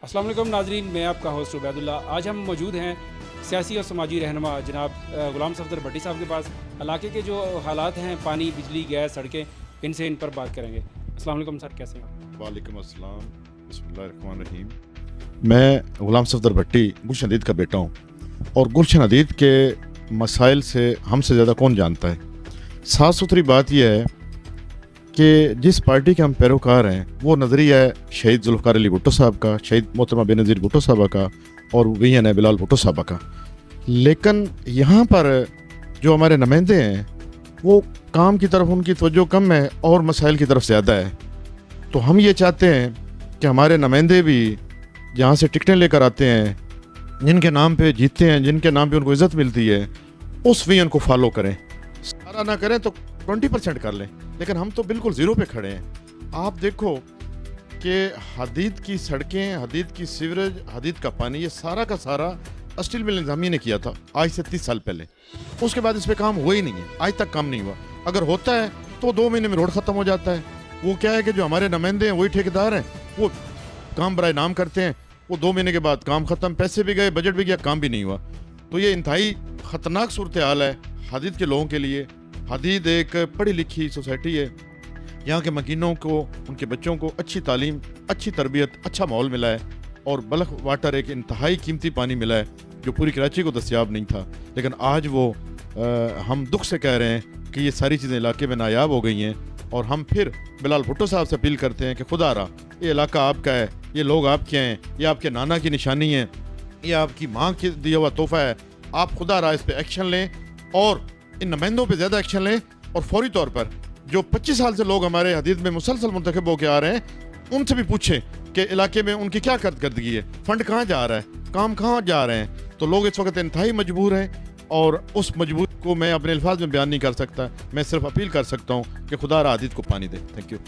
अस्सलाम वालेकुम नाजरीन, मैं आपका होस्ट उबैदुल्ला। आज हम मौजूद हैं सियासी और समाजी रहनुमा जनाब गुलाम सफदर भट्टी साहब के पास। इलाके के जो हालात हैं, पानी, बिजली, गैस, सड़कें, इनसे इन पर बात करेंगे। अस्सलाम वालेकुम सर, कैसे हैं आप? वालेकुम अस्सलाम, बिस्मिल्लाहिर्रहमानिर्रहीम। मैं गुलाम सफदर भट्टी गुलशन हदीद का बेटा हूँ और गुलशन हदीद के मसाइल से हमसे ज़्यादा कौन जानता है। साफ़ सुथरी बात यह है कि जिस पार्टी के हम पैरोकार हैं वो नज़रिया है शहीद जुल्फ़िकार अली भुट्टो साहब का, शहीद मोहतरमा बेनज़ीर भुट्टो साहबा का और वीएन है बिलाल भुट्टो साहबा का। लेकिन यहाँ पर जो हमारे नुमाइंदे हैं वो काम की तरफ उनकी तवज्जो कम है और मसाइल की तरफ ज़्यादा है। तो हम ये चाहते हैं कि हमारे नुमाइंदे भी जहाँ से टिकटें लेकर आते हैं, जिनके नाम पे जीतते हैं, जिनके नाम पे उनको इज़्ज़त मिलती है, उस वीएन को फॉलो करें। सारा ना करें तो 20% कर लें, लेकिन हम तो बिल्कुल ज़ीरो पे खड़े हैं। आप देखो कि हदीद की सड़कें, हदीद की सीवरेज, हदीद का पानी, ये सारा का सारा स्टील मिल इंतजामिया ने किया था आज से 30 साल पहले। उसके बाद इस पर काम हुआ ही नहीं है, आज तक काम नहीं हुआ। अगर होता है तो 2 महीने में रोड ख़त्म हो जाता है। वो क्या है कि जो हमारे नुमाइंदे हैं वही ठेकेदार हैं, वो काम बराए नाम करते हैं, वो 2 महीने के बाद काम ख़त्म, पैसे भी गए, बजट भी गया, काम भी नहीं हुआ। तो ये इंतहाई ख़तरनाक सूरत हाल है हदीद के लोगों के लिए। हदीद एक पढ़ी लिखी सोसाइटी है, यहाँ के मकीनों को, उनके बच्चों को अच्छी तालीम, अच्छी तरबियत, अच्छा माहौल मिला है और बल्क वाटर एक इंतहाई कीमती पानी मिला है जो पूरी कराची को दस्तयाब नहीं था। लेकिन आज वो हम दुख से कह रहे हैं कि ये सारी चीज़ें इलाके में नायाब हो गई हैं और हम फिर बिलाल भुट्टो साहब से अपील करते हैं कि खुदा रहा, ये इलाका आपका है, ये लोग आपके हैं, ये आपके नाना की निशानी है, ये आपकी माँ की दिया हुआ तोहफा है। आप खुदा रहा इस पर एक्शन लें और इन नुमाइंदों पे ज़्यादा एक्शन लें और फौरी तौर पर जो 25 साल से लोग हमारे हदीद में मुसलसल मुंतखब होकर आ रहे हैं उनसे भी पूछें कि इलाके में उनकी क्या कारकर्दगी है, फंड कहाँ जा रहा है, काम कहाँ जा रहे हैं। तो लोग इस वक्त इंतहाई मजबूर हैं और उस मजबूरी को मैं अपने अल्फाज में बयान नहीं कर सकता। मैं सिर्फ अपील कर सकता हूँ कि खुदा रहा हदीद को पानी दे। Thank you.